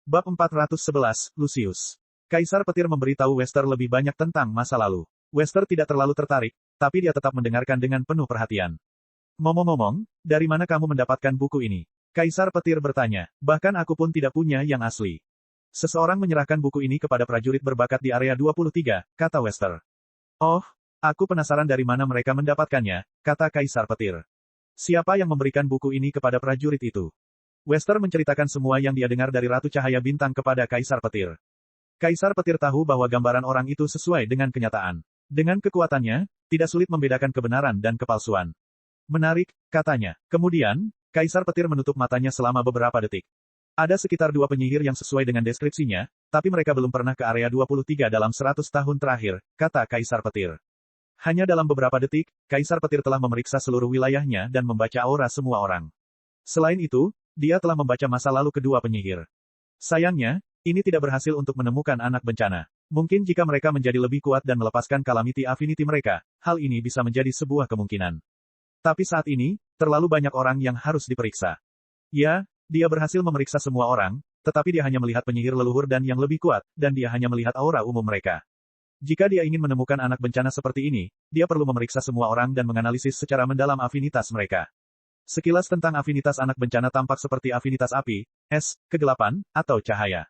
Bab 411, Lucius. Kaisar Petir memberitahu Wester lebih banyak tentang masa lalu. Wester tidak terlalu tertarik, tapi dia tetap mendengarkan dengan penuh perhatian. Ngomong-ngomong, dari mana kamu mendapatkan buku ini? Kaisar Petir bertanya, bahkan aku pun tidak punya yang asli. Seseorang menyerahkan buku ini kepada prajurit berbakat di area 23, kata Wester. Oh, aku penasaran dari mana mereka mendapatkannya, kata Kaisar Petir. Siapa yang memberikan buku ini kepada prajurit itu? Wester menceritakan semua yang dia dengar dari Ratu Cahaya Bintang kepada Kaisar Petir. Kaisar Petir tahu bahwa gambaran orang itu sesuai dengan kenyataan. Dengan kekuatannya, tidak sulit membedakan kebenaran dan kepalsuan. Menarik, katanya. Kemudian, Kaisar Petir menutup matanya selama beberapa detik. Ada sekitar 2 penyihir yang sesuai dengan deskripsinya, tapi mereka belum pernah ke area 23 dalam 100 tahun terakhir, kata Kaisar Petir. Hanya dalam beberapa detik, Kaisar Petir telah memeriksa seluruh wilayahnya dan membaca aura semua orang. Selain itu, dia telah membaca masa lalu kedua penyihir. Sayangnya, ini tidak berhasil untuk menemukan anak bencana. Mungkin jika mereka menjadi lebih kuat dan melepaskan Calamity Affinity mereka, hal ini bisa menjadi sebuah kemungkinan. Tapi saat ini, terlalu banyak orang yang harus diperiksa. Ya, dia berhasil memeriksa semua orang, tetapi dia hanya melihat penyihir leluhur dan yang lebih kuat, dan dia hanya melihat aura umum mereka. Jika dia ingin menemukan anak bencana seperti ini, dia perlu memeriksa semua orang dan menganalisis secara mendalam afinitas mereka. Sekilas tentang afinitas anak bencana tampak seperti afinitas api, es, kegelapan, atau cahaya.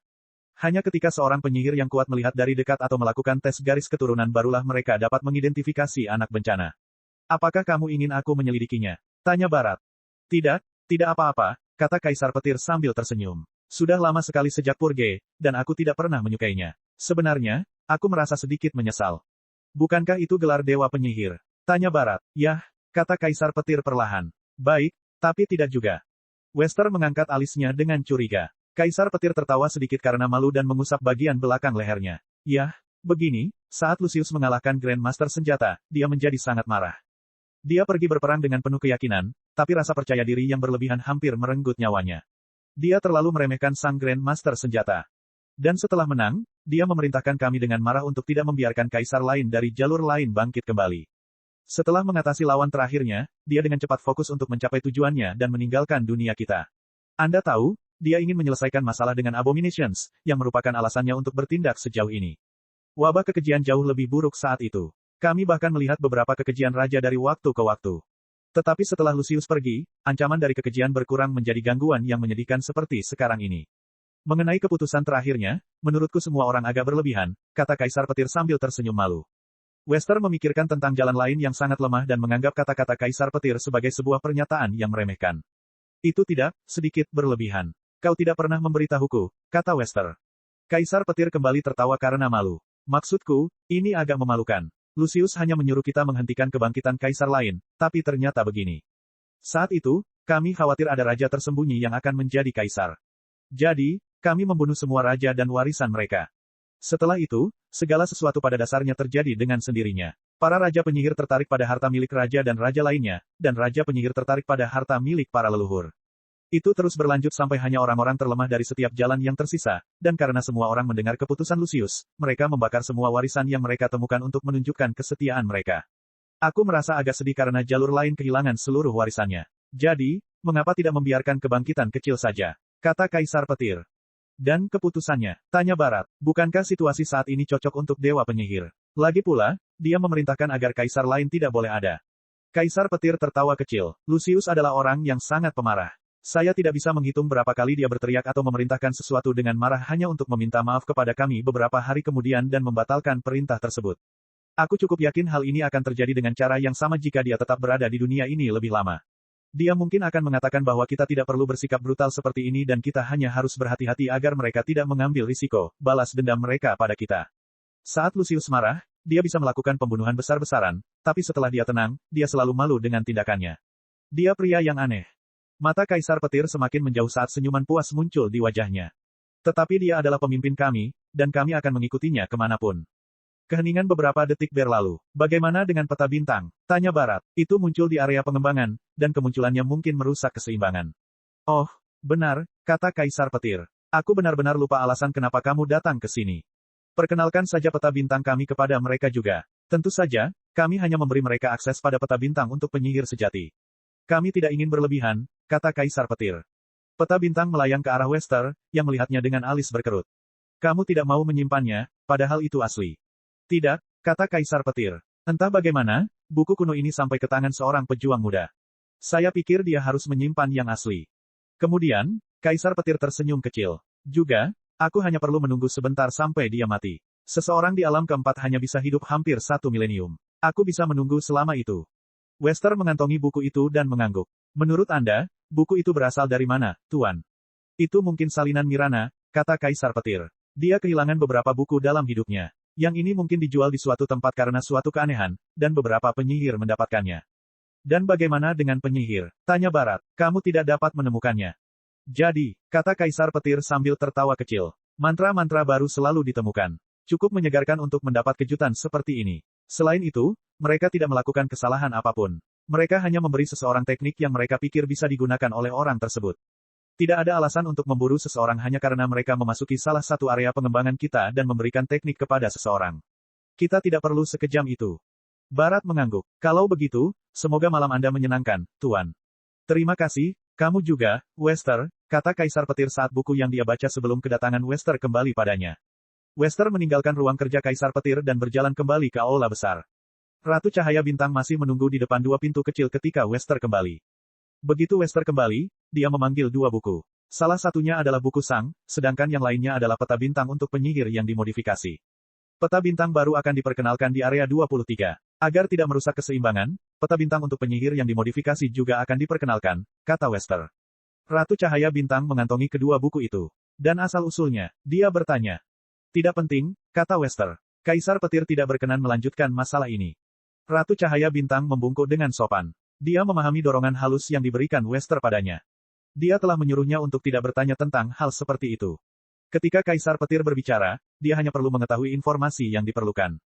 Hanya ketika seorang penyihir yang kuat melihat dari dekat atau melakukan tes garis keturunan barulah mereka dapat mengidentifikasi anak bencana. Apakah kamu ingin aku menyelidikinya? Tanya Barat. Tidak apa-apa, kata Kaisar Petir sambil tersenyum. Sudah lama sekali sejak Purge, dan aku tidak pernah menyukainya. Sebenarnya, aku merasa sedikit menyesal. Bukankah itu gelar Dewa Penyihir? Tanya Barat. Yah, kata Kaisar Petir perlahan. Baik, tapi tidak juga. Wester mengangkat alisnya dengan curiga. Kaisar Petir tertawa sedikit karena malu dan mengusap bagian belakang lehernya. Yah, begini, saat Lucius mengalahkan Grandmaster Senjata, dia menjadi sangat marah. Dia pergi berperang dengan penuh keyakinan, tapi rasa percaya diri yang berlebihan hampir merenggut nyawanya. Dia terlalu meremehkan sang Grandmaster Senjata. Dan setelah menang, dia memerintahkan kami dengan marah untuk tidak membiarkan kaisar lain dari jalur lain bangkit kembali. Setelah mengatasi lawan terakhirnya, dia dengan cepat fokus untuk mencapai tujuannya dan meninggalkan dunia kita. Anda tahu, dia ingin menyelesaikan masalah dengan Abominations, yang merupakan alasannya untuk bertindak sejauh ini. Wabah kekejian jauh lebih buruk saat itu. Kami bahkan melihat beberapa kekejian raja dari waktu ke waktu. Tetapi setelah Lucius pergi, ancaman dari kekejian berkurang menjadi gangguan yang menyedihkan seperti sekarang ini. Mengenai keputusan terakhirnya, menurutku semua orang agak berlebihan, kata Kaisar Petir sambil tersenyum malu. Wester memikirkan tentang jalan lain yang sangat lemah dan menganggap kata-kata Kaisar Petir sebagai sebuah pernyataan yang meremehkan. Itu tidak, sedikit berlebihan. Kau tidak pernah memberitahuku, kata Wester. Kaisar Petir kembali tertawa karena malu. Maksudku, ini agak memalukan. Lucius hanya menyuruh kita menghentikan kebangkitan kaisar lain, tapi ternyata begini. Saat itu, kami khawatir ada raja tersembunyi yang akan menjadi kaisar. Jadi, kami membunuh semua raja dan warisan mereka. Setelah itu, segala sesuatu pada dasarnya terjadi dengan sendirinya. Para raja penyihir tertarik pada harta milik raja dan raja lainnya, dan raja penyihir tertarik pada harta milik para leluhur. Itu terus berlanjut sampai hanya orang-orang terlemah dari setiap jalan yang tersisa, dan karena semua orang mendengar keputusan Lucius, mereka membakar semua warisan yang mereka temukan untuk menunjukkan kesetiaan mereka. Aku merasa agak sedih karena jalur lain kehilangan seluruh warisannya. Jadi, mengapa tidak membiarkan kebangkitan kecil saja? Kata Kaisar Petir. Dan keputusannya, tanya Barat, bukankah situasi saat ini cocok untuk Dewa Penyihir? Lagi pula, dia memerintahkan agar kaisar lain tidak boleh ada. Kaisar Petir tertawa kecil. Lucius adalah orang yang sangat pemarah. Saya tidak bisa menghitung berapa kali dia berteriak atau memerintahkan sesuatu dengan marah hanya untuk meminta maaf kepada kami beberapa hari kemudian dan membatalkan perintah tersebut. Aku cukup yakin hal ini akan terjadi dengan cara yang sama jika dia tetap berada di dunia ini lebih lama. Dia mungkin akan mengatakan bahwa kita tidak perlu bersikap brutal seperti ini dan kita hanya harus berhati-hati agar mereka tidak mengambil risiko, balas dendam mereka pada kita. Saat Lucius marah, dia bisa melakukan pembunuhan besar-besaran, tapi setelah dia tenang, dia selalu malu dengan tindakannya. Dia pria yang aneh. Mata Kaisar Petir semakin menjauh saat senyuman puas muncul di wajahnya. Tetapi dia adalah pemimpin kami, dan kami akan mengikutinya kemanapun. Keheningan beberapa detik berlalu. Bagaimana dengan peta bintang? Tanya Barat. Itu muncul di area pengembangan, dan kemunculannya mungkin merusak keseimbangan. Oh, benar, kata Kaisar Petir. Aku benar-benar lupa alasan kenapa kamu datang ke sini. Perkenalkan saja peta bintang kami kepada mereka juga. Tentu saja, kami hanya memberi mereka akses pada peta bintang untuk penyihir sejati. Kami tidak ingin berlebihan, kata Kaisar Petir. Peta bintang melayang ke arah Wester, yang melihatnya dengan alis berkerut. Kamu tidak mau menyimpannya, padahal itu asli. Tidak, kata Kaisar Petir. Entah bagaimana, buku kuno ini sampai ke tangan seorang pejuang muda. Saya pikir dia harus menyimpan yang asli. Kemudian, Kaisar Petir tersenyum kecil. Juga, aku hanya perlu menunggu sebentar sampai dia mati. Seseorang di alam keempat hanya bisa hidup hampir 1 milenium. Aku bisa menunggu selama itu. Wester mengantongi buku itu dan mengangguk. Menurut Anda, buku itu berasal dari mana, Tuan? Itu mungkin salinan Mirana, kata Kaisar Petir. Dia kehilangan beberapa buku dalam hidupnya. Yang ini mungkin dijual di suatu tempat karena suatu keanehan, dan beberapa penyihir mendapatkannya. Dan bagaimana dengan penyihir? Tanya Barat. Kamu tidak dapat menemukannya. Jadi, kata Kaisar Petir sambil tertawa kecil. Mantra-mantra baru selalu ditemukan. Cukup menyegarkan untuk mendapat kejutan seperti ini. Selain itu, mereka tidak melakukan kesalahan apapun. Mereka hanya memberi seseorang teknik yang mereka pikir bisa digunakan oleh orang tersebut. Tidak ada alasan untuk memburu seseorang hanya karena mereka memasuki salah satu area pengembangan kita dan memberikan teknik kepada seseorang. Kita tidak perlu sekejam itu. Barat mengangguk. Kalau begitu, semoga malam Anda menyenangkan, Tuan. Terima kasih, kamu juga, Wester, kata Kaisar Petir saat buku yang dia baca sebelum kedatangan Wester kembali padanya. Wester meninggalkan ruang kerja Kaisar Petir dan berjalan kembali ke aula besar. Ratu Cahaya Bintang masih menunggu di depan dua pintu kecil ketika Wester kembali. Begitu Wester kembali, dia memanggil dua buku. Salah satunya adalah buku Sang, sedangkan yang lainnya adalah peta bintang untuk penyihir yang dimodifikasi. Peta bintang baru akan diperkenalkan di area 23. Agar tidak merusak keseimbangan, peta bintang untuk penyihir yang dimodifikasi juga akan diperkenalkan, kata Wester. Ratu Cahaya Bintang mengantongi kedua buku itu. Dan asal-usulnya, dia bertanya. Tidak penting, kata Wester. Kaisar Petir tidak berkenan melanjutkan masalah ini. Ratu Cahaya Bintang membungkuk dengan sopan. Dia memahami dorongan halus yang diberikan Wester padanya. Dia telah menyuruhnya untuk tidak bertanya tentang hal seperti itu. Ketika Kaisar Petir berbicara, dia hanya perlu mengetahui informasi yang diperlukan.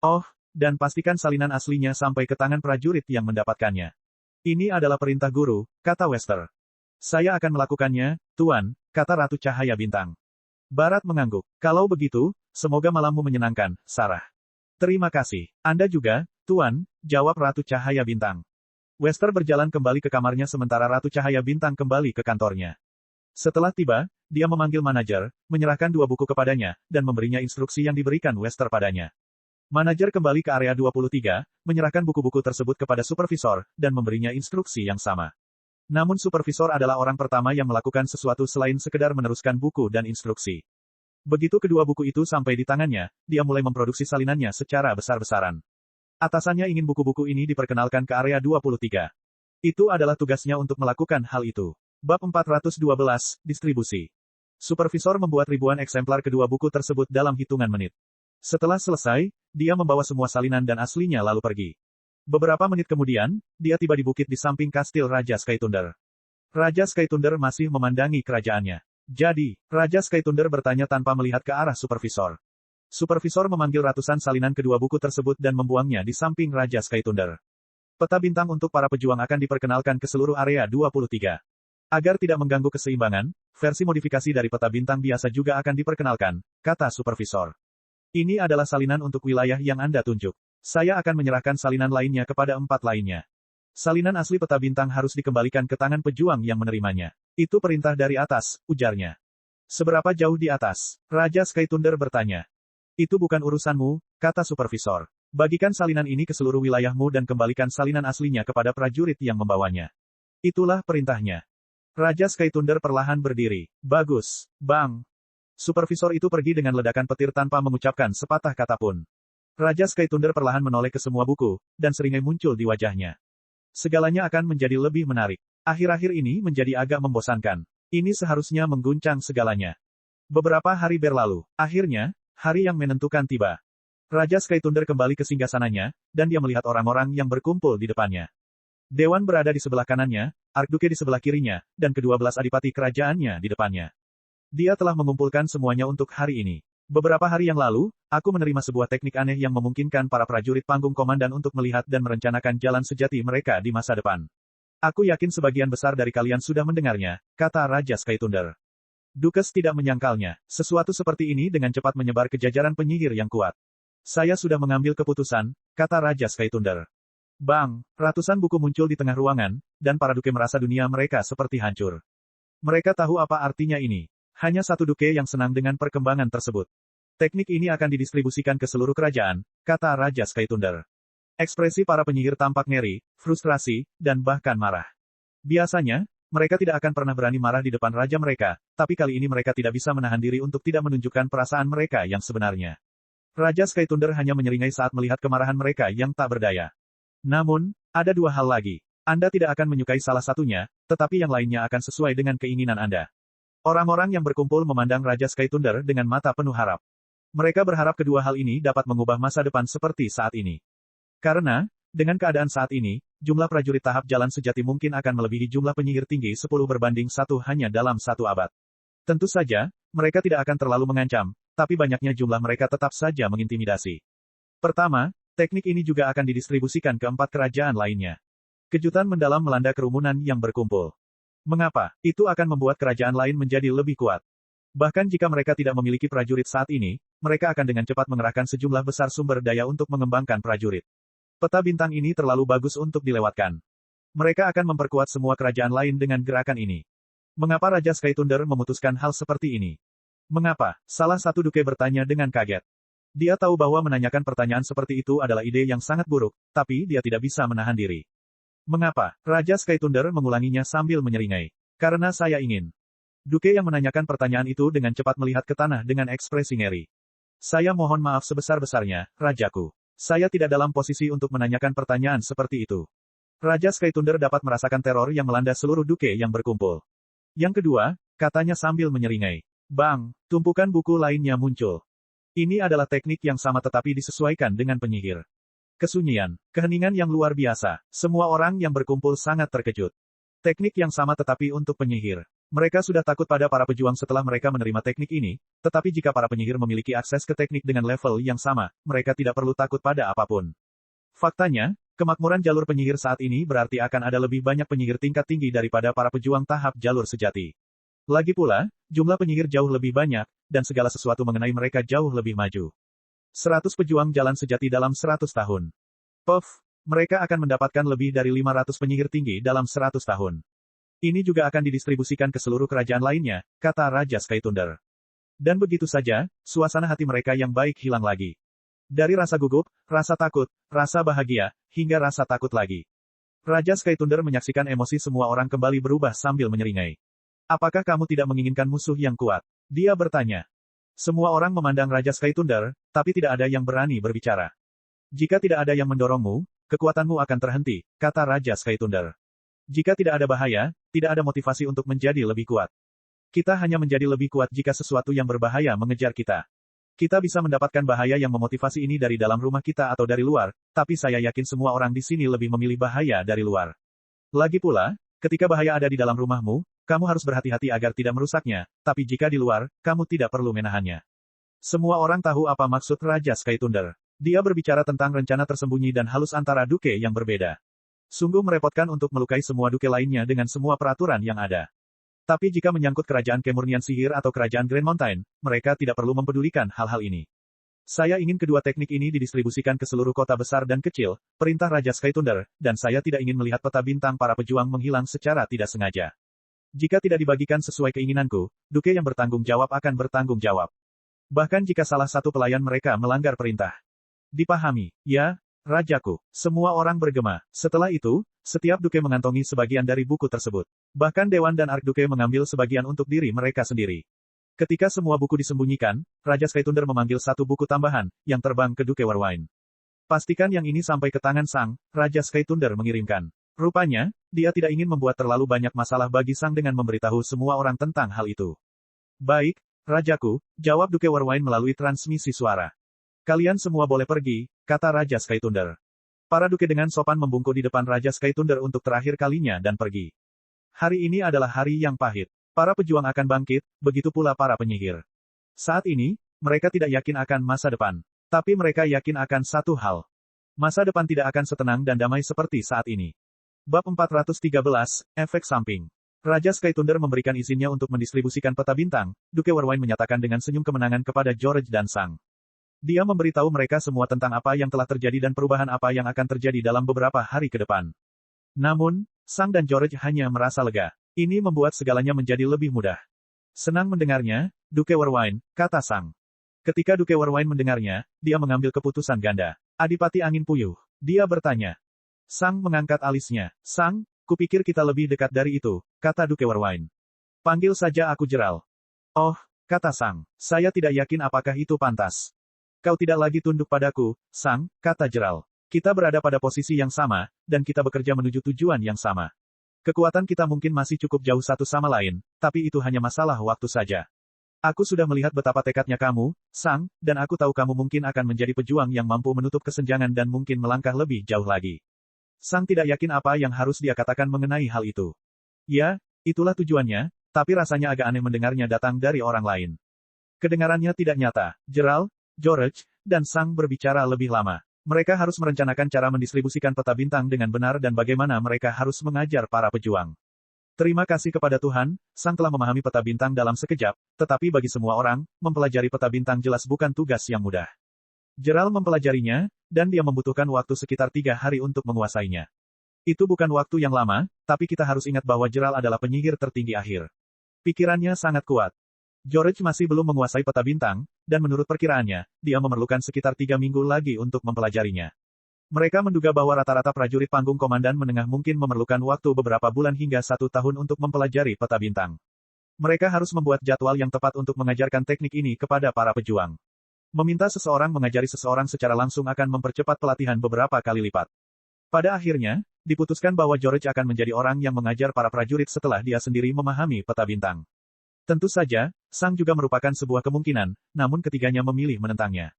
Oh, dan pastikan salinan aslinya sampai ke tangan prajurit yang mendapatkannya. Ini adalah perintah guru, kata Wester. Saya akan melakukannya, Tuan, kata Ratu Cahaya Bintang. Barat mengangguk. Kalau begitu, semoga malammu menyenangkan, Sarah. Terima kasih. Anda juga, Tuan, jawab Ratu Cahaya Bintang. Wester berjalan kembali ke kamarnya sementara Ratu Cahaya Bintang kembali ke kantornya. Setelah tiba, dia memanggil manajer, menyerahkan dua buku kepadanya, dan memberinya instruksi yang diberikan Wester padanya. Manajer kembali ke area 23, menyerahkan buku-buku tersebut kepada supervisor, dan memberinya instruksi yang sama. Namun supervisor adalah orang pertama yang melakukan sesuatu selain sekedar meneruskan buku dan instruksi. Begitu kedua buku itu sampai di tangannya, dia mulai memproduksi salinannya secara besar-besaran. Atasannya ingin buku-buku ini diperkenalkan ke area 23. Itu adalah tugasnya untuk melakukan hal itu. Bab 412, Distribusi. Supervisor membuat ribuan eksemplar kedua buku tersebut dalam hitungan menit. Setelah selesai, dia membawa semua salinan dan aslinya lalu pergi. Beberapa menit kemudian, dia tiba di bukit di samping kastil Raja Skythunder. Raja Skythunder masih memandangi kerajaannya. Jadi, Raja Skythunder bertanya tanpa melihat ke arah supervisor. Supervisor memanggil ratusan salinan kedua buku tersebut dan membuangnya di samping Raja Skythunder. Peta bintang untuk para pejuang akan diperkenalkan ke seluruh area 23. Agar tidak mengganggu keseimbangan, versi modifikasi dari peta bintang biasa juga akan diperkenalkan, kata supervisor. Ini adalah salinan untuk wilayah yang Anda tunjuk. Saya akan menyerahkan salinan lainnya kepada 4 lainnya. Salinan asli peta bintang harus dikembalikan ke tangan pejuang yang menerimanya. Itu perintah dari atas, ujarnya. Seberapa jauh di atas? Raja Skythunder bertanya. Itu bukan urusanmu, kata supervisor. Bagikan salinan ini ke seluruh wilayahmu dan kembalikan salinan aslinya kepada prajurit yang membawanya. Itulah perintahnya. Raja Skythunder perlahan berdiri. Bagus, Bang. Supervisor itu pergi dengan ledakan petir tanpa mengucapkan sepatah kata pun. Raja Skythunder perlahan menoleh ke semua buku, dan seringai muncul di wajahnya. Segalanya akan menjadi lebih menarik. Akhir-akhir ini menjadi agak membosankan. Ini seharusnya mengguncang segalanya. Beberapa hari berlalu. Akhirnya, hari yang menentukan tiba. Raja Skythunder kembali ke singgasananya, dan dia melihat orang-orang yang berkumpul di depannya. Dewan berada di sebelah kanannya, Archduke di sebelah kirinya, dan kedua belas adipati kerajaannya di depannya. Dia telah mengumpulkan semuanya untuk hari ini. Beberapa hari yang lalu, aku menerima sebuah teknik aneh yang memungkinkan para prajurit panggung komandan untuk melihat dan merencanakan jalan sejati mereka di masa depan. Aku yakin sebagian besar dari kalian sudah mendengarnya, kata Raja Skythunder. Dukes tidak menyangkalnya. Sesuatu seperti ini dengan cepat menyebar ke jajaran penyihir yang kuat. Saya sudah mengambil keputusan, kata Raja Skythunder. Bang, ratusan buku muncul di tengah ruangan, dan para duke merasa dunia mereka seperti hancur. Mereka tahu apa artinya ini. Hanya satu duke yang senang dengan perkembangan tersebut. Teknik ini akan didistribusikan ke seluruh kerajaan, kata Raja Sky Thunder. Ekspresi para penyihir tampak ngeri, frustrasi, dan bahkan marah. Biasanya, mereka tidak akan pernah berani marah di depan raja mereka, tapi kali ini mereka tidak bisa menahan diri untuk tidak menunjukkan perasaan mereka yang sebenarnya. Raja Sky Thunder hanya menyeringai saat melihat kemarahan mereka yang tak berdaya. Namun, ada dua hal lagi. Anda tidak akan menyukai salah satunya, tetapi yang lainnya akan sesuai dengan keinginan Anda. Orang-orang yang berkumpul memandang Raja Sky Thunder dengan mata penuh harap. Mereka berharap kedua hal ini dapat mengubah masa depan seperti saat ini. Karena, dengan keadaan saat ini, jumlah prajurit tahap jalan sejati mungkin akan melebihi jumlah penyihir tinggi 10 berbanding 1 hanya dalam 1 abad. Tentu saja, mereka tidak akan terlalu mengancam, tapi banyaknya jumlah mereka tetap saja mengintimidasi. Pertama, teknik ini juga akan didistribusikan ke 4 kerajaan lainnya. Kejutan mendalam melanda kerumunan yang berkumpul. Mengapa? Itu akan membuat kerajaan lain menjadi lebih kuat. Bahkan jika mereka tidak memiliki prajurit saat ini, mereka akan dengan cepat mengerahkan sejumlah besar sumber daya untuk mengembangkan prajurit. Peta bintang ini terlalu bagus untuk dilewatkan. Mereka akan memperkuat semua kerajaan lain dengan gerakan ini. Mengapa Raja Sky Thunder memutuskan hal seperti ini? Mengapa? Salah satu duke bertanya dengan kaget. Dia tahu bahwa menanyakan pertanyaan seperti itu adalah ide yang sangat buruk, tapi dia tidak bisa menahan diri. Mengapa? Raja Sky Thunder mengulanginya sambil menyeringai. Karena saya ingin. Duke yang menanyakan pertanyaan itu dengan cepat melihat ke tanah dengan ekspresi ngeri. Saya mohon maaf sebesar-besarnya, Rajaku. Saya tidak dalam posisi untuk menanyakan pertanyaan seperti itu. Raja Sky Thunder dapat merasakan teror yang melanda seluruh duke yang berkumpul. Yang kedua, katanya sambil menyeringai. Bang, tumpukan buku lainnya muncul. Ini adalah teknik yang sama tetapi disesuaikan dengan penyihir. Kesunyian, keheningan yang luar biasa. Semua orang yang berkumpul sangat terkejut. Teknik yang sama tetapi untuk penyihir. Mereka sudah takut pada para pejuang setelah mereka menerima teknik ini, tetapi jika para penyihir memiliki akses ke teknik dengan level yang sama, mereka tidak perlu takut pada apapun. Faktanya, kemakmuran jalur penyihir saat ini berarti akan ada lebih banyak penyihir tingkat tinggi daripada para pejuang tahap jalur sejati. Lagi pula, jumlah penyihir jauh lebih banyak, dan segala sesuatu mengenai mereka jauh lebih maju. 100 pejuang jalan sejati dalam 100 tahun. Puff, mereka akan mendapatkan lebih dari 500 penyihir tinggi dalam 100 tahun. Ini juga akan didistribusikan ke seluruh kerajaan lainnya, kata Raja Sky Thunder. Dan begitu saja, suasana hati mereka yang baik hilang lagi. Dari rasa gugup, rasa takut, rasa bahagia, hingga rasa takut lagi. Raja Sky Thunder menyaksikan emosi semua orang kembali berubah sambil menyeringai. Apakah kamu tidak menginginkan musuh yang kuat? Dia bertanya. Semua orang memandang Raja Sky Thunder, tapi tidak ada yang berani berbicara. Jika tidak ada yang mendorongmu, kekuatanmu akan terhenti, kata Raja Sky Thunder. Jika tidak ada bahaya, tidak ada motivasi untuk menjadi lebih kuat. Kita hanya menjadi lebih kuat jika sesuatu yang berbahaya mengejar kita. Kita bisa mendapatkan bahaya yang memotivasi ini dari dalam rumah kita atau dari luar, tapi saya yakin semua orang di sini lebih memilih bahaya dari luar. Lagi pula, ketika bahaya ada di dalam rumahmu, kamu harus berhati-hati agar tidak merusaknya, tapi jika di luar, kamu tidak perlu menahannya. Semua orang tahu apa maksud Raja Sky Thunder. Dia berbicara tentang rencana tersembunyi dan halus antara duke yang berbeda. Sungguh merepotkan untuk melukai semua duke lainnya dengan semua peraturan yang ada. Tapi jika menyangkut kerajaan kemurnian sihir atau kerajaan Grand Mountain, mereka tidak perlu mempedulikan hal-hal ini. Saya ingin kedua teknik ini didistribusikan ke seluruh kota besar dan kecil, perintah Raja Sky Thunder, dan saya tidak ingin melihat peta bintang para pejuang menghilang secara tidak sengaja. Jika tidak dibagikan sesuai keinginanku, duke yang bertanggung jawab akan bertanggung jawab. Bahkan jika salah satu pelayan mereka melanggar perintah. Dipahami, ya, Rajaku. Semua orang bergema. Setelah itu, setiap duke mengantongi sebagian dari buku tersebut. Bahkan Dewan dan Archduke mengambil sebagian untuk diri mereka sendiri. Ketika semua buku disembunyikan, Raja Sky Thunder memanggil satu buku tambahan, yang terbang ke Duke Warwine. Pastikan yang ini sampai ke tangan Sang, Raja Sky Thunder mengirimkan. Rupanya, dia tidak ingin membuat terlalu banyak masalah bagi Sang dengan memberitahu semua orang tentang hal itu. Baik, Rajaku, jawab Duke Warwine melalui transmisi suara. Kalian semua boleh pergi, kata Raja Sky Thunder. Para duke dengan sopan membungkuk di depan Raja Sky Thunder untuk terakhir kalinya dan pergi. Hari ini adalah hari yang pahit. Para pejuang akan bangkit, begitu pula para penyihir. Saat ini, mereka tidak yakin akan masa depan. Tapi mereka yakin akan satu hal. Masa depan tidak akan setenang dan damai seperti saat ini. Bab 413, Efek Samping. Raja Sky Thunder memberikan izinnya untuk mendistribusikan peta bintang, Duke Warwine menyatakan dengan senyum kemenangan kepada George dan Sang. Dia memberitahu mereka semua tentang apa yang telah terjadi dan perubahan apa yang akan terjadi dalam beberapa hari ke depan. Namun, Sang dan George hanya merasa lega. Ini membuat segalanya menjadi lebih mudah. Senang mendengarnya, Duke Werwine, kata Sang. Ketika Duke Werwine mendengarnya, dia mengambil keputusan ganda. Adipati Angin Puyuh. Dia bertanya. Sang mengangkat alisnya. Sang, kupikir kita lebih dekat dari itu, kata Duke Werwine. Panggil saja aku Jeral. Oh, kata Sang. Saya tidak yakin apakah itu pantas. Kau tidak lagi tunduk padaku, Sang, kata Jeral. Kita berada pada posisi yang sama, dan kita bekerja menuju tujuan yang sama. Kekuatan kita mungkin masih cukup jauh satu sama lain, tapi itu hanya masalah waktu saja. Aku sudah melihat betapa tekadnya kamu, Sang, dan aku tahu kamu mungkin akan menjadi pejuang yang mampu menutup kesenjangan dan mungkin melangkah lebih jauh lagi. Sang tidak yakin apa yang harus dia katakan mengenai hal itu. Ya, itulah tujuannya, tapi rasanya agak aneh mendengarnya datang dari orang lain. Kedengarannya tidak nyata. Jeral, George, dan Sang berbicara lebih lama. Mereka harus merencanakan cara mendistribusikan peta bintang dengan benar dan bagaimana mereka harus mengajar para pejuang. Terima kasih kepada Tuhan, Sang telah memahami peta bintang dalam sekejap, tetapi bagi semua orang, mempelajari peta bintang jelas bukan tugas yang mudah. Jeral mempelajarinya, dan dia membutuhkan waktu sekitar 3 hari untuk menguasainya. Itu bukan waktu yang lama, tapi kita harus ingat bahwa Jeral adalah penyihir tertinggi akhir. Pikirannya sangat kuat. George masih belum menguasai peta bintang, dan menurut perkiraannya, dia memerlukan sekitar 3 minggu lagi untuk mempelajarinya. Mereka menduga bahwa rata-rata prajurit panggung komandan menengah mungkin memerlukan waktu beberapa bulan hingga 1 tahun untuk mempelajari peta bintang. Mereka harus membuat jadwal yang tepat untuk mengajarkan teknik ini kepada para pejuang. Meminta seseorang mengajari seseorang secara langsung akan mempercepat pelatihan beberapa kali lipat. Pada akhirnya, diputuskan bahwa George akan menjadi orang yang mengajar para prajurit setelah dia sendiri memahami peta bintang. Tentu saja, Sang juga merupakan sebuah kemungkinan, namun ketiganya memilih menentangnya.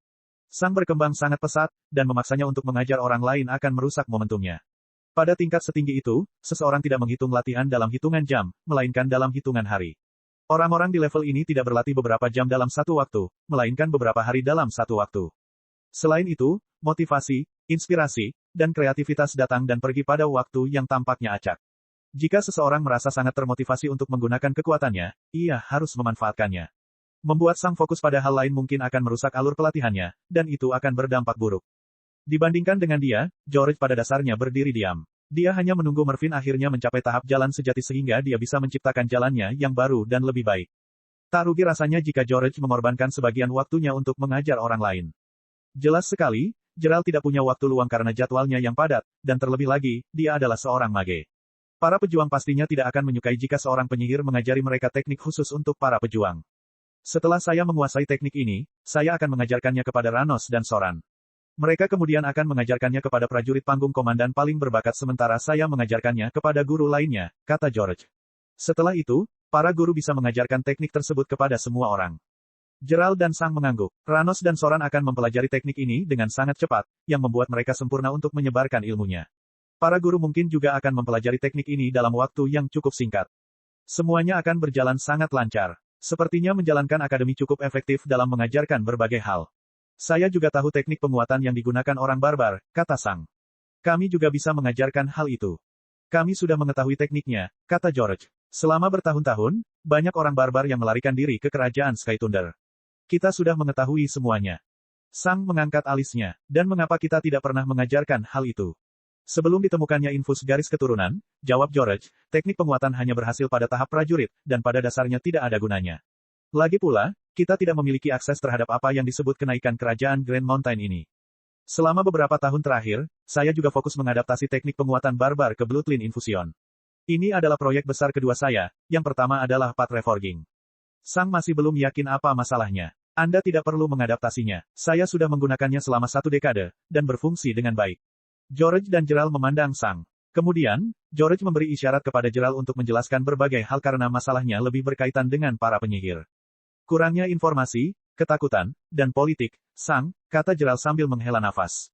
Sang berkembang sangat pesat, dan memaksanya untuk mengajar orang lain akan merusak momentumnya. Pada tingkat setinggi itu, seseorang tidak menghitung latihan dalam hitungan jam, melainkan dalam hitungan hari. Orang-orang di level ini tidak berlatih beberapa jam dalam satu waktu, melainkan beberapa hari dalam satu waktu. Selain itu, motivasi, inspirasi, dan kreativitas datang dan pergi pada waktu yang tampaknya acak. Jika seseorang merasa sangat termotivasi untuk menggunakan kekuatannya, ia harus memanfaatkannya. Membuat Sang fokus pada hal lain mungkin akan merusak alur pelatihannya, dan itu akan berdampak buruk. Dibandingkan dengan dia, George pada dasarnya berdiri diam. Dia hanya menunggu Mervyn akhirnya mencapai tahap jalan sejati sehingga dia bisa menciptakan jalannya yang baru dan lebih baik. Tak rugi rasanya jika George mengorbankan sebagian waktunya untuk mengajar orang lain. Jelas sekali, Jeral tidak punya waktu luang karena jadwalnya yang padat, dan terlebih lagi, dia adalah seorang mage. Para pejuang pastinya tidak akan menyukai jika seorang penyihir mengajari mereka teknik khusus untuk para pejuang. Setelah saya menguasai teknik ini, saya akan mengajarkannya kepada Ranos dan Soran. Mereka kemudian akan mengajarkannya kepada prajurit panggung komandan paling berbakat sementara saya mengajarkannya kepada guru lainnya, kata George. Setelah itu, para guru bisa mengajarkan teknik tersebut kepada semua orang. Jeral dan Sang mengangguk. Ranos dan Soran akan mempelajari teknik ini dengan sangat cepat, yang membuat mereka sempurna untuk menyebarkan ilmunya. Para guru mungkin juga akan mempelajari teknik ini dalam waktu yang cukup singkat. Semuanya akan berjalan sangat lancar. Sepertinya menjalankan akademi cukup efektif dalam mengajarkan berbagai hal. Saya juga tahu teknik penguatan yang digunakan orang barbar, kata Sang. Kami juga bisa mengajarkan hal itu. Kami sudah mengetahui tekniknya, kata George. Selama bertahun-tahun, banyak orang barbar yang melarikan diri ke kerajaan Skythunder. Kita sudah mengetahui semuanya. Sang mengangkat alisnya, dan mengapa kita tidak pernah mengajarkan hal itu? Sebelum ditemukannya infus garis keturunan, jawab George, teknik penguatan hanya berhasil pada tahap prajurit, dan pada dasarnya tidak ada gunanya. Lagi pula, kita tidak memiliki akses terhadap apa yang disebut kenaikan kerajaan Grand Mountain ini. Selama beberapa tahun terakhir, saya juga fokus mengadaptasi teknik penguatan barbar ke Bloodline Infusion. Ini adalah proyek besar kedua saya, yang pertama adalah Path Reforging. Sang masih belum yakin apa masalahnya. Anda tidak perlu mengadaptasinya, saya sudah menggunakannya selama 1 dekade, dan berfungsi dengan baik. George dan Jeral memandang Sang. Kemudian, George memberi isyarat kepada Jeral untuk menjelaskan berbagai hal karena masalahnya lebih berkaitan dengan para penyihir. Kurangnya informasi, ketakutan, dan politik, Sang, kata Jeral sambil menghela nafas.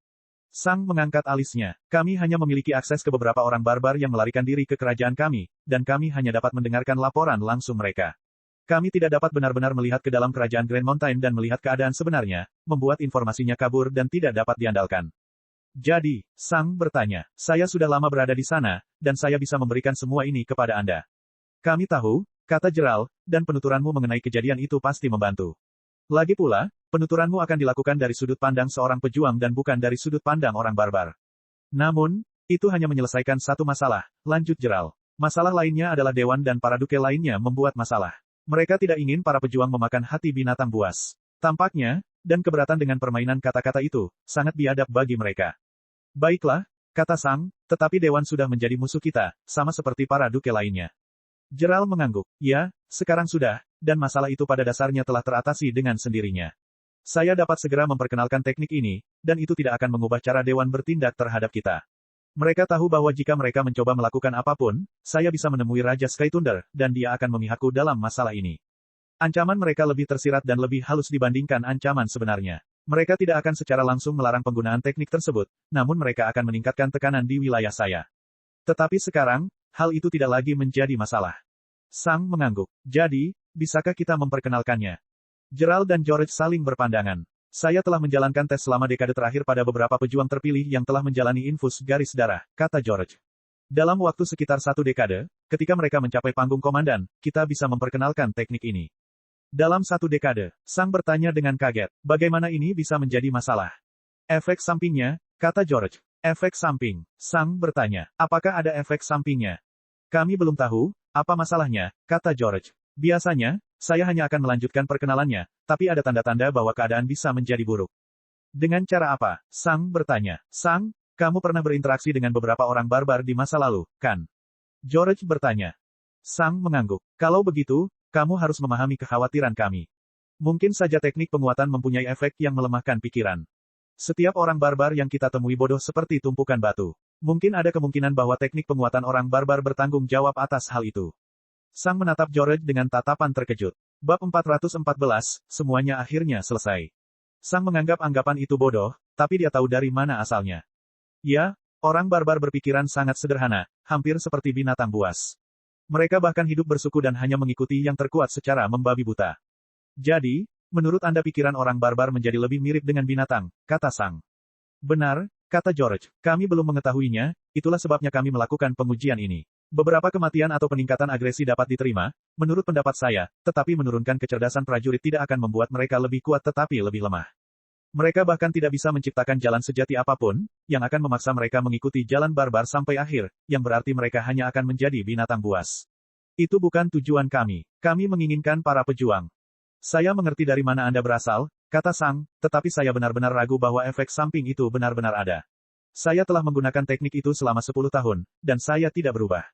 Sang mengangkat alisnya. Kami hanya memiliki akses ke beberapa orang barbar yang melarikan diri ke kerajaan kami, dan kami hanya dapat mendengarkan laporan langsung mereka. Kami tidak dapat benar-benar melihat ke dalam kerajaan Grand Mountain dan melihat keadaan sebenarnya, membuat informasinya kabur dan tidak dapat diandalkan. Jadi, Sang bertanya, saya sudah lama berada di sana, dan saya bisa memberikan semua ini kepada Anda. Kami tahu, kata Jeral, dan penuturanmu mengenai kejadian itu pasti membantu. Lagi pula, penuturanmu akan dilakukan dari sudut pandang seorang pejuang dan bukan dari sudut pandang orang barbar. Namun, itu hanya menyelesaikan satu masalah, lanjut Jeral. Masalah lainnya adalah dewan dan para duke lainnya membuat masalah. Mereka tidak ingin para pejuang memakan hati binatang buas. Tampaknya, dan keberatan dengan permainan kata-kata itu, sangat biadab bagi mereka. Baiklah, kata Sang, tetapi dewan sudah menjadi musuh kita, sama seperti para duke lainnya. Gerald mengangguk. Ya, sekarang sudah, dan masalah itu pada dasarnya telah teratasi dengan sendirinya. Saya dapat segera memperkenalkan teknik ini, dan itu tidak akan mengubah cara dewan bertindak terhadap kita. Mereka tahu bahwa jika mereka mencoba melakukan apapun, saya bisa menemui Raja Sky Thunder, dan dia akan memihakku dalam masalah ini. Ancaman mereka lebih tersirat dan lebih halus dibandingkan ancaman sebenarnya. Mereka tidak akan secara langsung melarang penggunaan teknik tersebut, namun mereka akan meningkatkan tekanan di wilayah saya. Tetapi sekarang, hal itu tidak lagi menjadi masalah. Sang mengangguk. Jadi, bisakah kita memperkenalkannya? Gerald dan George saling berpandangan. Saya telah menjalankan tes selama dekade terakhir pada beberapa pejuang terpilih yang telah menjalani infus garis darah, kata George. Dalam waktu sekitar 1 dekade, ketika mereka mencapai panggung komandan, kita bisa memperkenalkan teknik ini. Dalam 1 dekade, Sang bertanya dengan kaget, bagaimana ini bisa menjadi masalah? Efek sampingnya, kata George. Efek samping. Sang bertanya, apakah ada efek sampingnya? Kami belum tahu, apa masalahnya, kata George. Biasanya, saya hanya akan melanjutkan perkenalannya, tapi ada tanda-tanda bahwa keadaan bisa menjadi buruk. Dengan cara apa? Sang bertanya. Sang, kamu pernah berinteraksi dengan beberapa orang barbar di masa lalu, kan? George bertanya. Sang mengangguk. Kalau begitu, kamu harus memahami kekhawatiran kami. Mungkin saja teknik penguatan mempunyai efek yang melemahkan pikiran. Setiap orang barbar yang kita temui bodoh seperti tumpukan batu. Mungkin ada kemungkinan bahwa teknik penguatan orang barbar bertanggung jawab atas hal itu. Sang menatap George dengan tatapan terkejut. Bab 414, semuanya akhirnya selesai. Sang menganggap anggapan itu bodoh, tapi dia tahu dari mana asalnya. Ya, orang barbar berpikiran sangat sederhana, hampir seperti binatang buas. Mereka bahkan hidup bersuku dan hanya mengikuti yang terkuat secara membabi buta. Jadi, menurut Anda pikiran orang barbar menjadi lebih mirip dengan binatang, kata Sang. Benar, kata George. Kami belum mengetahuinya, itulah sebabnya kami melakukan pengujian ini. Beberapa kematian atau peningkatan agresi dapat diterima, menurut pendapat saya, tetapi menurunkan kecerdasan prajurit tidak akan membuat mereka lebih kuat tetapi lebih lemah. Mereka bahkan tidak bisa menciptakan jalan sejati apapun, yang akan memaksa mereka mengikuti jalan barbar sampai akhir, yang berarti mereka hanya akan menjadi binatang buas. Itu bukan tujuan kami. Kami menginginkan para pejuang. Saya mengerti dari mana Anda berasal, kata Sang, tetapi saya benar-benar ragu bahwa efek samping itu benar-benar ada. Saya telah menggunakan teknik itu selama 10 tahun, dan saya tidak berubah.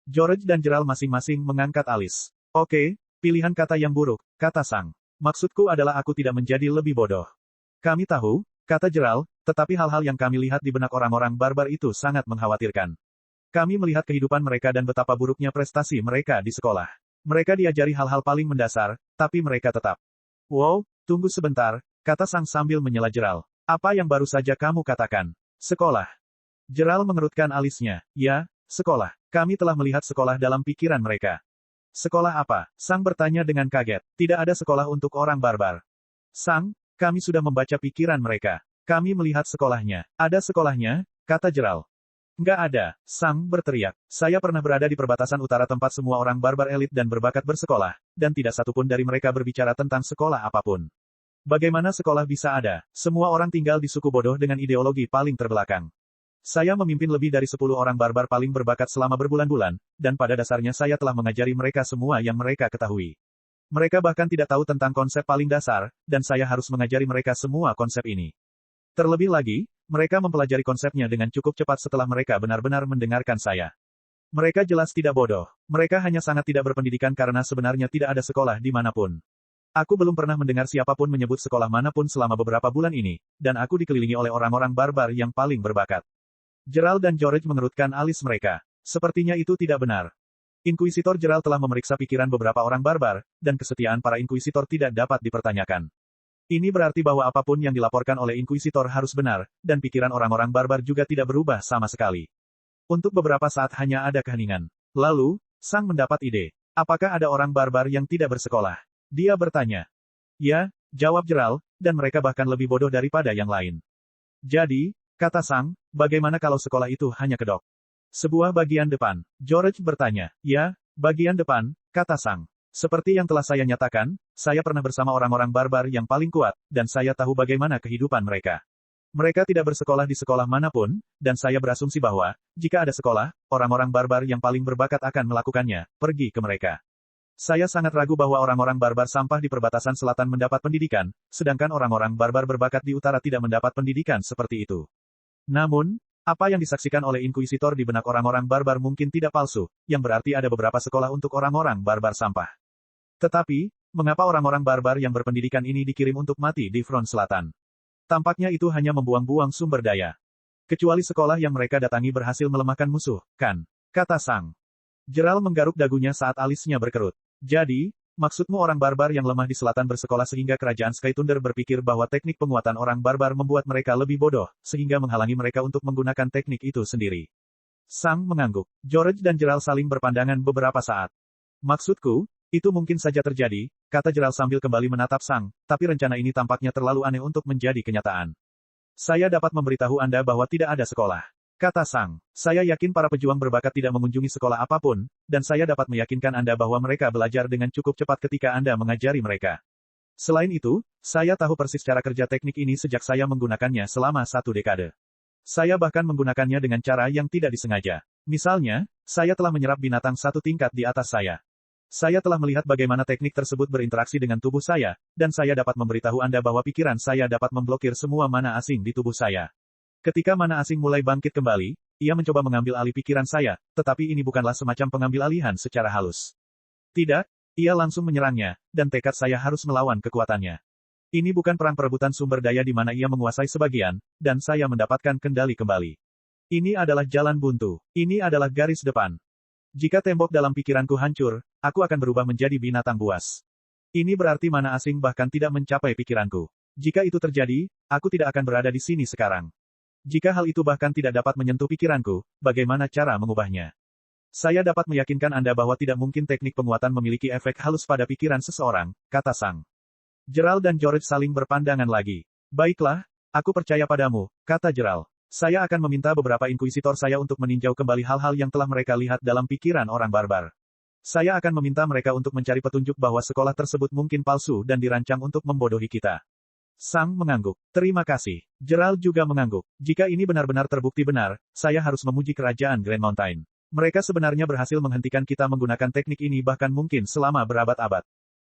George dan Gerald masing-masing mengangkat alis. Oke, pilihan kata yang buruk, kata Sang. Maksudku adalah aku tidak menjadi lebih bodoh. Kami tahu, kata Gerald, tetapi hal-hal yang kami lihat di benak orang-orang barbar itu sangat mengkhawatirkan. Kami melihat kehidupan mereka dan betapa buruknya prestasi mereka di sekolah. Mereka diajari hal-hal paling mendasar, tapi mereka tetap. Wow, tunggu sebentar, kata Sang sambil menyela Gerald. Apa yang baru saja kamu katakan? Sekolah. Gerald mengerutkan alisnya. Ya, sekolah. Kami telah melihat sekolah dalam pikiran mereka. Sekolah apa? Sang bertanya dengan kaget. Tidak ada sekolah untuk orang barbar. Sang, kami sudah membaca pikiran mereka. Kami melihat sekolahnya. Ada sekolahnya, kata Gerald. Nggak ada, Sang berteriak. Saya pernah berada di perbatasan utara tempat semua orang barbar elit dan berbakat bersekolah, dan tidak satupun dari mereka berbicara tentang sekolah apapun. Bagaimana sekolah bisa ada? Semua orang tinggal di suku bodoh dengan ideologi paling terbelakang. Saya memimpin lebih dari 10 orang barbar paling berbakat selama berbulan-bulan, dan pada dasarnya saya telah mengajari mereka semua yang mereka ketahui. Mereka bahkan tidak tahu tentang konsep paling dasar, dan saya harus mengajari mereka semua konsep ini. Terlebih lagi, mereka mempelajari konsepnya dengan cukup cepat setelah mereka benar-benar mendengarkan saya. Mereka jelas tidak bodoh. Mereka hanya sangat tidak berpendidikan karena sebenarnya tidak ada sekolah di manapun. Aku belum pernah mendengar siapapun menyebut sekolah manapun selama beberapa bulan ini, dan aku dikelilingi oleh orang-orang barbar yang paling berbakat. Gerald dan George mengerutkan alis mereka. Sepertinya itu tidak benar. Inkuisitor Gerald telah memeriksa pikiran beberapa orang barbar, dan kesetiaan para inkuisitor tidak dapat dipertanyakan. Ini berarti bahwa apapun yang dilaporkan oleh inkuisitor harus benar, dan pikiran orang-orang barbar juga tidak berubah sama sekali. Untuk beberapa saat hanya ada keheningan. Lalu, Sang mendapat ide. Apakah ada orang barbar yang tidak bersekolah? Dia bertanya. Ya, jawab Gerald, dan mereka bahkan lebih bodoh daripada yang lain. Jadi, kata Sang, bagaimana kalau sekolah itu hanya kedok? Sebuah bagian depan. George bertanya. Ya, bagian depan, kata Sang. Seperti yang telah saya nyatakan, saya pernah bersama orang-orang barbar yang paling kuat, dan saya tahu bagaimana kehidupan mereka. Mereka tidak bersekolah di sekolah manapun, dan saya berasumsi bahwa, jika ada sekolah, orang-orang barbar yang paling berbakat akan melakukannya, pergi ke mereka. Saya sangat ragu bahwa orang-orang barbar sampah di perbatasan selatan mendapat pendidikan, sedangkan orang-orang barbar berbakat di utara tidak mendapat pendidikan seperti itu. Namun, apa yang disaksikan oleh Inkuisitor di benak orang-orang barbar mungkin tidak palsu, yang berarti ada beberapa sekolah untuk orang-orang barbar sampah. Tetapi, mengapa orang-orang barbar yang berpendidikan ini dikirim untuk mati di front selatan? Tampaknya itu hanya membuang-buang sumber daya. Kecuali sekolah yang mereka datangi berhasil melemahkan musuh, kan? Kata Sang. Jeral menggaruk dagunya saat alisnya berkerut. Jadi, maksudmu orang barbar yang lemah di selatan bersekolah sehingga kerajaan Sky Thunder berpikir bahwa teknik penguatan orang barbar membuat mereka lebih bodoh, sehingga menghalangi mereka untuk menggunakan teknik itu sendiri. Sang mengangguk. George dan Jeral saling berpandangan beberapa saat. Maksudku, itu mungkin saja terjadi, kata Jeral sambil kembali menatap Sang, tapi rencana ini tampaknya terlalu aneh untuk menjadi kenyataan. Saya dapat memberitahu Anda bahwa tidak ada sekolah. Kata Sang, saya yakin para pejuang berbakat tidak mengunjungi sekolah apapun, dan saya dapat meyakinkan Anda bahwa mereka belajar dengan cukup cepat ketika Anda mengajari mereka. Selain itu, saya tahu persis cara kerja teknik ini sejak saya menggunakannya selama 1 dekade. Saya bahkan menggunakannya dengan cara yang tidak disengaja. Misalnya, saya telah menyerap binatang 1 tingkat di atas saya. Saya telah melihat bagaimana teknik tersebut berinteraksi dengan tubuh saya, dan saya dapat memberitahu Anda bahwa pikiran saya dapat memblokir semua mana asing di tubuh saya. Ketika mana asing mulai bangkit kembali, ia mencoba mengambil alih pikiran saya, tetapi ini bukanlah semacam pengambil alihan secara halus. Tidak, ia langsung menyerangnya, dan tekad saya harus melawan kekuatannya. Ini bukan perang perebutan sumber daya di mana ia menguasai sebagian, dan saya mendapatkan kendali kembali. Ini adalah jalan buntu. Ini adalah garis depan. Jika tembok dalam pikiranku hancur, aku akan berubah menjadi binatang buas. Ini berarti mana asing bahkan tidak mencapai pikiranku. Jika itu terjadi, aku tidak akan berada di sini sekarang. Jika hal itu bahkan tidak dapat menyentuh pikiranku, bagaimana cara mengubahnya? Saya dapat meyakinkan Anda bahwa tidak mungkin teknik penguatan memiliki efek halus pada pikiran seseorang, kata Sang. Jeral dan George saling berpandangan lagi. Baiklah, aku percaya padamu, kata Jeral. Saya akan meminta beberapa inkuisitor saya untuk meninjau kembali hal-hal yang telah mereka lihat dalam pikiran orang barbar. Saya akan meminta mereka untuk mencari petunjuk bahwa sekolah tersebut mungkin palsu dan dirancang untuk membodohi kita. Sang mengangguk. Terima kasih. Jeral juga mengangguk. Jika ini benar-benar terbukti benar, saya harus memuji kerajaan Grand Mountain. Mereka sebenarnya berhasil menghentikan kita menggunakan teknik ini bahkan mungkin selama berabad-abad.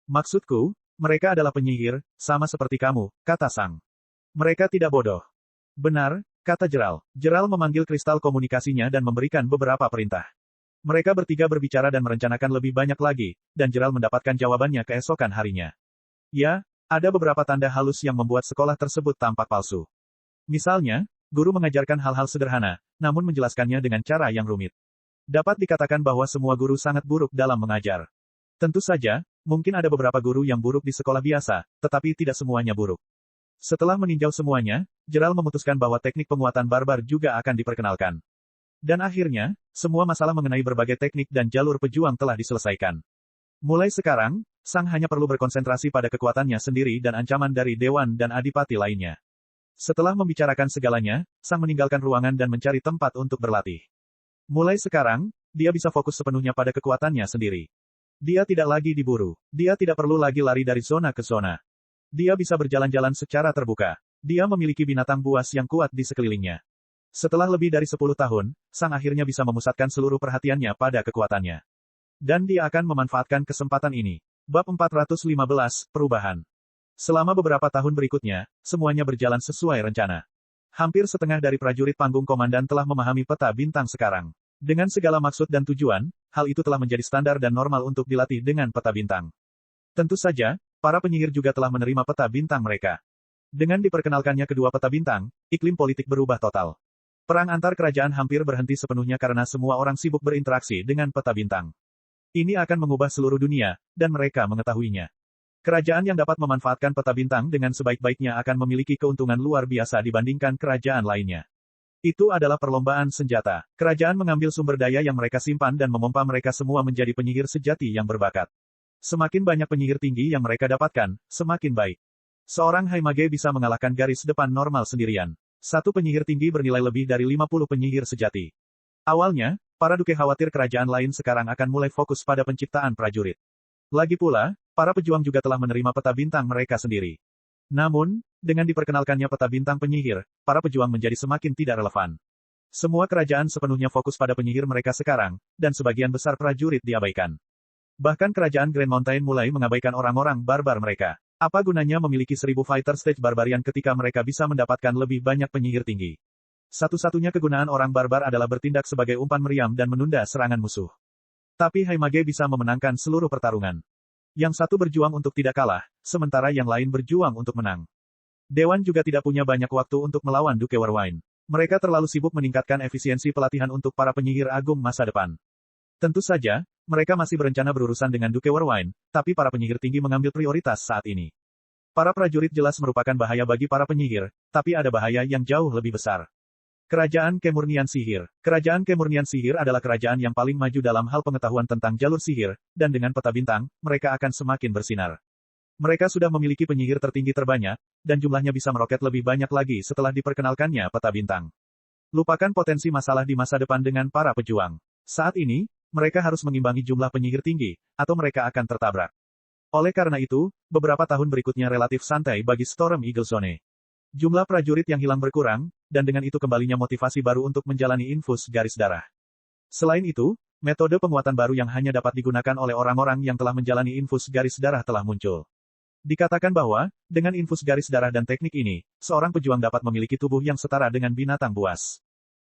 Maksudku, mereka adalah penyihir, sama seperti kamu, kata Sang. Mereka tidak bodoh. Benar, kata Jeral. Jeral memanggil kristal komunikasinya dan memberikan beberapa perintah. Mereka bertiga berbicara dan merencanakan lebih banyak lagi, dan Jeral mendapatkan jawabannya keesokan harinya. Ya, ada beberapa tanda halus yang membuat sekolah tersebut tampak palsu. Misalnya, guru mengajarkan hal-hal sederhana, namun menjelaskannya dengan cara yang rumit. Dapat dikatakan bahwa semua guru sangat buruk dalam mengajar. Tentu saja, mungkin ada beberapa guru yang buruk di sekolah biasa, tetapi tidak semuanya buruk. Setelah meninjau semuanya, Jeral memutuskan bahwa teknik penguatan barbar juga akan diperkenalkan. Dan akhirnya, semua masalah mengenai berbagai teknik dan jalur pejuang telah diselesaikan. Mulai sekarang, Sang hanya perlu berkonsentrasi pada kekuatannya sendiri dan ancaman dari Dewan dan Adipati lainnya. Setelah membicarakan segalanya, Sang meninggalkan ruangan dan mencari tempat untuk berlatih. Mulai sekarang, dia bisa fokus sepenuhnya pada kekuatannya sendiri. Dia tidak lagi diburu. Dia tidak perlu lagi lari dari zona ke zona. Dia bisa berjalan-jalan secara terbuka. Dia memiliki binatang buas yang kuat di sekelilingnya. Setelah lebih dari 10 tahun, Sang akhirnya bisa memusatkan seluruh perhatiannya pada kekuatannya. Dan dia akan memanfaatkan kesempatan ini. Bab 415, Perubahan. Selama beberapa tahun berikutnya, semuanya berjalan sesuai rencana. Hampir setengah dari prajurit panggung komandan telah memahami peta bintang sekarang. Dengan segala maksud dan tujuan, hal itu telah menjadi standar dan normal untuk dilatih dengan peta bintang. Tentu saja, para penyihir juga telah menerima peta bintang mereka. Dengan diperkenalkannya kedua peta bintang, iklim politik berubah total. Perang antar kerajaan hampir berhenti sepenuhnya karena semua orang sibuk berinteraksi dengan peta bintang. Ini akan mengubah seluruh dunia, dan mereka mengetahuinya. Kerajaan yang dapat memanfaatkan peta bintang dengan sebaik-baiknya akan memiliki keuntungan luar biasa dibandingkan kerajaan lainnya. Itu adalah perlombaan senjata. Kerajaan mengambil sumber daya yang mereka simpan dan memompa mereka semua menjadi penyihir sejati yang berbakat. Semakin banyak penyihir tinggi yang mereka dapatkan, semakin baik. Seorang Haimage bisa mengalahkan garis depan normal sendirian. Satu penyihir tinggi bernilai lebih dari 50 penyihir sejati. Awalnya, para duke khawatir kerajaan lain sekarang akan mulai fokus pada penciptaan prajurit. Lagi pula, para pejuang juga telah menerima peta bintang mereka sendiri. Namun, dengan diperkenalkannya peta bintang penyihir, para pejuang menjadi semakin tidak relevan. Semua kerajaan sepenuhnya fokus pada penyihir mereka sekarang, dan sebagian besar prajurit diabaikan. Bahkan kerajaan Grand Mountain mulai mengabaikan orang-orang barbar mereka. Apa gunanya memiliki 1000 fighter stage barbarian ketika mereka bisa mendapatkan lebih banyak penyihir tinggi? Satu-satunya kegunaan orang barbar adalah bertindak sebagai umpan meriam dan menunda serangan musuh. Tapi Haimage bisa memenangkan seluruh pertarungan. Yang satu berjuang untuk tidak kalah, sementara yang lain berjuang untuk menang. Dewan juga tidak punya banyak waktu untuk melawan Duke Warwine. Mereka terlalu sibuk meningkatkan efisiensi pelatihan untuk para penyihir agung masa depan. Tentu saja, mereka masih berencana berurusan dengan Duke Warwine, tapi para penyihir tinggi mengambil prioritas saat ini. Para prajurit jelas merupakan bahaya bagi para penyihir, tapi ada bahaya yang jauh lebih besar. Kerajaan Kemurnian Sihir. Kerajaan Kemurnian Sihir adalah kerajaan yang paling maju dalam hal pengetahuan tentang jalur sihir, dan dengan peta bintang, mereka akan semakin bersinar. Mereka sudah memiliki penyihir tertinggi terbanyak, dan jumlahnya bisa meroket lebih banyak lagi setelah diperkenalkannya peta bintang. Lupakan potensi masalah di masa depan dengan para pejuang. Saat ini, mereka harus mengimbangi jumlah penyihir tinggi, atau mereka akan tertabrak. Oleh karena itu, beberapa tahun berikutnya relatif santai bagi Storm Eagle Zone. Jumlah prajurit yang hilang berkurang, dan dengan itu kembalinya motivasi baru untuk menjalani infus garis darah. Selain itu, metode penguatan baru yang hanya dapat digunakan oleh orang-orang yang telah menjalani infus garis darah telah muncul. Dikatakan bahwa, dengan infus garis darah dan teknik ini, seorang pejuang dapat memiliki tubuh yang setara dengan binatang buas.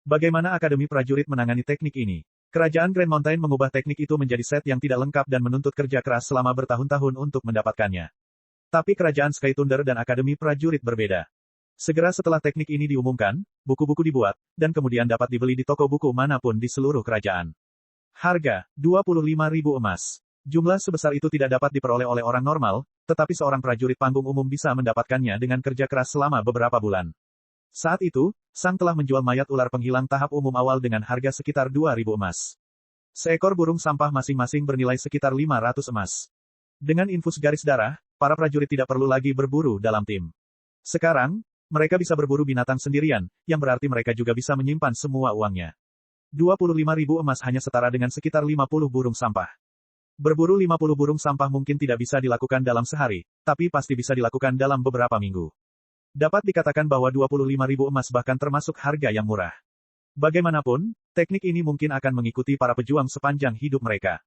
Bagaimana Akademi Prajurit menangani teknik ini? Kerajaan Grand Mountain mengubah teknik itu menjadi set yang tidak lengkap dan menuntut kerja keras selama bertahun-tahun untuk mendapatkannya. Tapi kerajaan Sky Thunder dan Akademi Prajurit berbeda. Segera setelah teknik ini diumumkan, buku-buku dibuat, dan kemudian dapat dibeli di toko buku manapun di seluruh kerajaan. Harga, 25.000 emas. Jumlah sebesar itu tidak dapat diperoleh oleh orang normal, tetapi seorang prajurit panggung umum bisa mendapatkannya dengan kerja keras selama beberapa bulan. Saat itu, Sang telah menjual mayat ular penghilang tahap umum awal dengan harga sekitar 2.000 emas. Seekor burung sampah masing-masing bernilai sekitar 500 emas. Dengan infus garis darah, para prajurit tidak perlu lagi berburu dalam tim. Sekarang, mereka bisa berburu binatang sendirian, yang berarti mereka juga bisa menyimpan semua uangnya. 25.000 emas hanya setara dengan sekitar 50 burung sampah. Berburu 50 burung sampah mungkin tidak bisa dilakukan dalam sehari, tapi pasti bisa dilakukan dalam beberapa minggu. Dapat dikatakan bahwa 25.000 emas bahkan termasuk harga yang murah. Bagaimanapun, teknik ini mungkin akan mengikuti para pejuang sepanjang hidup mereka.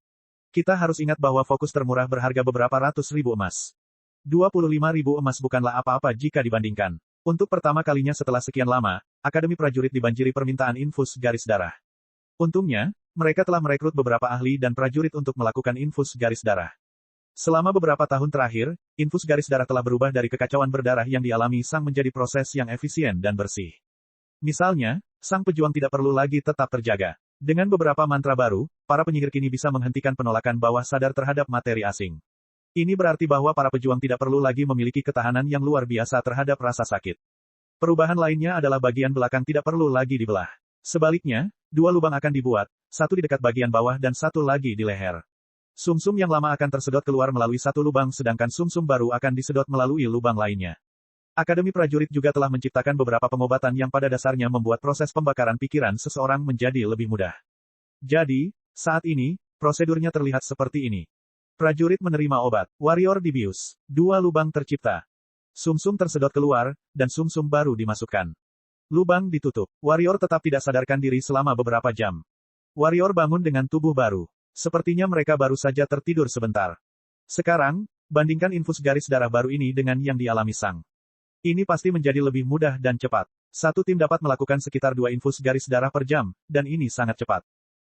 Kita harus ingat bahwa fokus termurah berharga beberapa ratus ribu emas. 25.000 emas bukanlah apa-apa jika dibandingkan. Untuk pertama kalinya setelah sekian lama, Akademi Prajurit dibanjiri permintaan infus garis darah. Untungnya, mereka telah merekrut beberapa ahli dan prajurit untuk melakukan infus garis darah. Selama beberapa tahun terakhir, infus garis darah telah berubah dari kekacauan berdarah yang dialami Sang menjadi proses yang efisien dan bersih. Misalnya, Sang pejuang tidak perlu lagi tetap terjaga. Dengan beberapa mantra baru, para penyihir kini bisa menghentikan penolakan bawah sadar terhadap materi asing. Ini berarti bahwa para pejuang tidak perlu lagi memiliki ketahanan yang luar biasa terhadap rasa sakit. Perubahan lainnya adalah bagian belakang tidak perlu lagi dibelah. Sebaliknya, 2 lubang akan dibuat, satu di dekat bagian bawah dan satu lagi di leher. Sumsum yang lama akan tersedot keluar melalui satu lubang sedangkan sumsum baru akan disedot melalui lubang lainnya. Akademi Prajurit juga telah menciptakan beberapa pengobatan yang pada dasarnya membuat proses pembakaran pikiran seseorang menjadi lebih mudah. Jadi, saat ini, prosedurnya terlihat seperti ini. Prajurit menerima obat. Warrior dibius. 2 lubang tercipta. Sumsum tersedot keluar, dan sumsum baru dimasukkan. Lubang ditutup. Warrior tetap tidak sadarkan diri selama beberapa jam. Warrior bangun dengan tubuh baru. Sepertinya mereka baru saja tertidur sebentar. Sekarang, bandingkan infus garis darah baru ini dengan yang dialami Sang. Ini pasti menjadi lebih mudah dan cepat. Satu tim dapat melakukan sekitar 2 infus garis darah per jam, dan ini sangat cepat.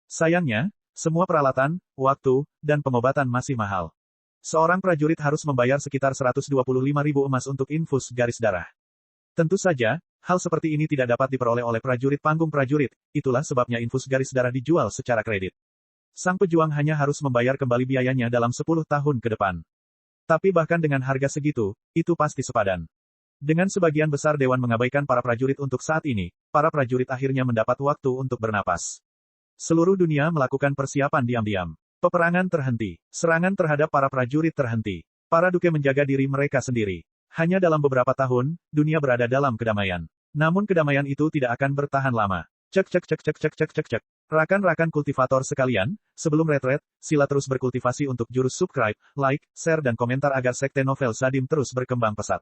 Sayangnya, semua peralatan, waktu, dan pengobatan masih mahal. Seorang prajurit harus membayar sekitar 125.000 emas untuk infus garis darah. Tentu saja, hal seperti ini tidak dapat diperoleh oleh prajurit panggung prajurit, itulah sebabnya infus garis darah dijual secara kredit. Sang pejuang hanya harus membayar kembali biayanya dalam 10 tahun ke depan. Tapi bahkan dengan harga segitu, itu pasti sepadan. Dengan sebagian besar dewan mengabaikan para prajurit untuk saat ini, para prajurit akhirnya mendapat waktu untuk bernapas. Seluruh dunia melakukan persiapan diam-diam. Peperangan terhenti. Serangan terhadap para prajurit terhenti. Para duke menjaga diri mereka sendiri. Hanya dalam beberapa tahun, dunia berada dalam kedamaian. Namun kedamaian itu tidak akan bertahan lama. Cek cek cek cek cek cek cek cek. Rakan-rakan kultivator sekalian, sebelum retret, sila terus berkultivasi untuk jurus subscribe, like, share dan komentar agar sekte novel Sadim terus berkembang pesat.